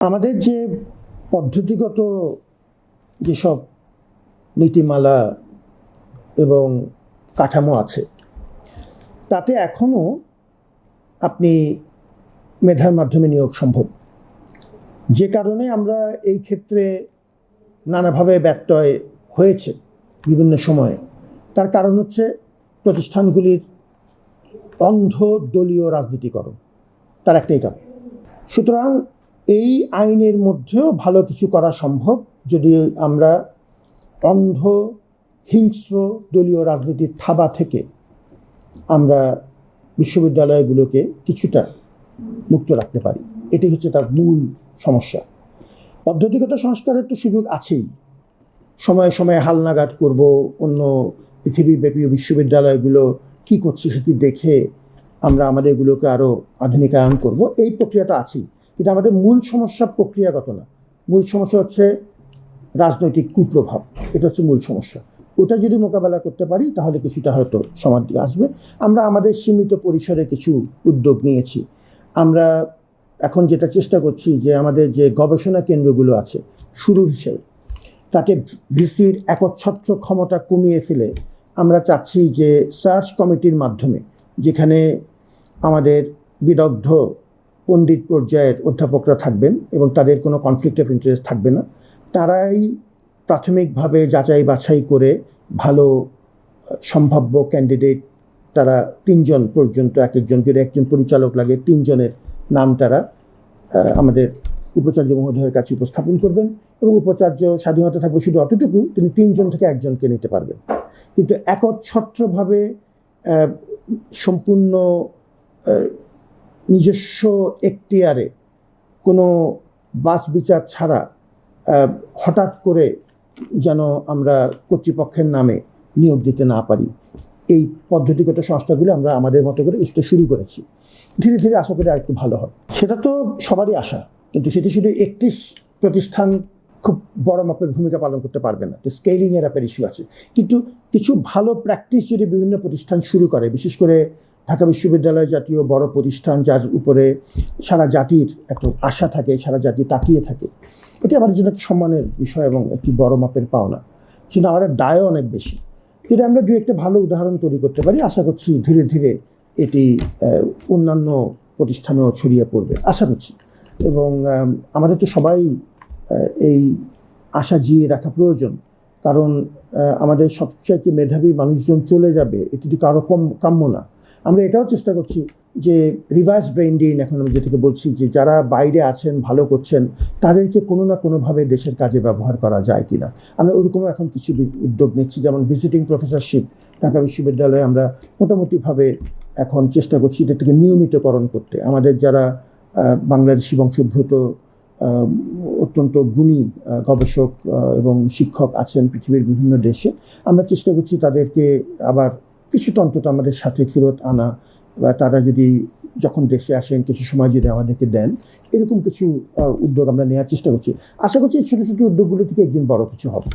আমাদের যে পদ্ধতিগত যেসব নীতিমালা এবং কাঠামো আছে তাতে এখনও আপনি মেধার মাধ্যমে নিয়োগ সম্ভব, যে কারণে আমরা এই ক্ষেত্রে নানাভাবে ব্যত্যয় হয়েছে বিভিন্ন সময়ে। তার কারণ হচ্ছে প্রতিষ্ঠানগুলির অন্ধ দলীয় রাজনীতিকরণ, তার একটাই কারণ। সুতরাং এই আইনের মধ্যেও ভালো কিছু করা সম্ভব যদি আমরা অন্ধ হিংস্র দলীয় রাজনীতির থাবা থেকে আমরা বিশ্ববিদ্যালয়গুলোকে কিছুটা মুক্ত রাখতে পারি। এটি হচ্ছে তার মূল সমস্যা। পদ্ধতিগত সংস্কারের তো সুযোগ আছেই, সময়ে সময়ে হালনাগাদ করব, অন্য পৃথিবীব্যাপী বিশ্ববিদ্যালয়গুলো কী করছে সেটি দেখে আমরা আমাদের এগুলোকে আরও আধুনিকায়ন করব, এই প্রক্রিয়াটা আছেই। কিন্তু আমাদের মূল সমস্যা প্রক্রিয়াগত না, মূল সমস্যা হচ্ছে রাজনৈতিক কুপ্রভাব। এটা হচ্ছে মূল সমস্যা। ওটা যদি মোকাবেলা করতে পারি তাহলে কিছুটা হয়তো সমাধি আসবে। আমরা আমাদের সীমিত পরিসরে কিছু উদ্যোগ নিয়েছি। আমরা এখন যেটা চেষ্টা করছি যে আমাদের যে গবেষণা কেন্দ্রগুলো আছে শুরু হিসেবে তাতে ভিসির একচ্ছত্র ক্ষমতা কমিয়ে ফেলে আমরা চাচ্ছি যে সার্চ কমিটির মাধ্যমে, যেখানে আমাদের বিদগ্ধ পণ্ডিত পর্যায়ের অধ্যাপকরা থাকবেন এবং তাদের কোনো কনফ্লিক্ট অফ ইন্টারেস্ট থাকবে না, তারাই প্রাথমিকভাবে যাচাই বাছাই করে ভালো সম্ভাব্য ক্যান্ডিডেট, তারা 3 জন পর্যন্ত, এক একজন যদি একজন পরিচালক লাগে 3 জনের নাম তারা আমাদের উপাচার্য মহোদয়ের কাছে উপস্থাপন করবেন এবং উপাচার্য স্বাধীনতা থাকবে শুধু অতটুকু, তিনি 3 জন থেকে একজনকে নিতে পারবেন। কিন্তু একচ্ছত্রভাবে সম্পূর্ণ নিজস্ব এখতিয়ারে কোনো বাছ বিচার ছাড়া হঠাৎ করে যেন আমরা কর্তৃপক্ষের নামে নিয়োগ দিতে না পারি। এই পদ্ধতিগত সংস্থাগুলো আমরা আমাদের মতো করে কিছুটা শুরু করেছি। ধীরে ধীরে আশা করি আরেকটু ভালো হয়। সেটা তো সবারই আশা, কিন্তু সেটি শুধু 31 প্রতিষ্ঠান খুব বড় মাপের ভূমিকা পালন করতে পারবে না, তো স্কেলিংয়ের একটা ইস্যু আছে। কিন্তু কিছু ভালো প্র্যাকটিস যদি বিভিন্ন প্রতিষ্ঠান শুরু করে, বিশেষ করে ঢাকা বিশ্ববিদ্যালয় জাতীয় বড় প্রতিষ্ঠান, যার উপরে সারা জাতির একটা আশা থাকে, সারা জাতি তাকিয়ে থাকে, এটি আমাদের জন্য একটা সম্মানের বিষয় এবং একটি বড় মাপের পাওনা। কিন্তু আমাদের দায়ও অনেক বেশি। যদি আমরা দু একটা ভালো উদাহরণ তৈরি করতে পারি, আশা করছি ধীরে ধীরে এটি অন্যান্য প্রতিষ্ঠানেও ছড়িয়ে পড়বে, আশা করছি। এবং আমাদের তো সবাই এই আশা জিয়ে রাখা প্রয়োজন, কারণ আমাদের সবচাইতে মেধাবী মানুষজন চলে যাবে, এটি তো কারো কাম্য না। আমরা এটাও চেষ্টা করছি যে রিভার্স ব্রেইন ড্রেইন, এখন আমি যেটাকে বলছি, যে যারা বাইরে আছেন ভালো করছেন তাদেরকে কোনো না কোনোভাবে দেশের কাজে ব্যবহার করা যায় কিনা, আমরা ওরকমও এখন কিছু উদ্যোগ নিচ্ছি। যেমন ভিজিটিং প্রফেসরশিপ ঢাকা বিশ্ববিদ্যালয়ে আমরা মোটামুটিভাবে এখন চেষ্টা করছি এটাকে নিয়মিতকরণ করতে। আমাদের যারা বাংলাদেশি বংশোদ্ভূত অত্যন্ত গুণী গবেষক এবং শিক্ষক আছেন পৃথিবীর বিভিন্ন দেশে, আমরা চেষ্টা করছি তাদেরকে আবার কিছুটা অন্তত আমাদের সাথে ফেরত আনা, বা তারা যদি যখন দেশে আসেন কিছু সময় যদি আমাদেরকে দেন, এরকম কিছু উদ্যোগ আমরা নেওয়ার চেষ্টা করছি। আশা করছি এই ছোটো ছোটো উদ্যোগগুলো থেকে একদিন বড় কিছু হবে।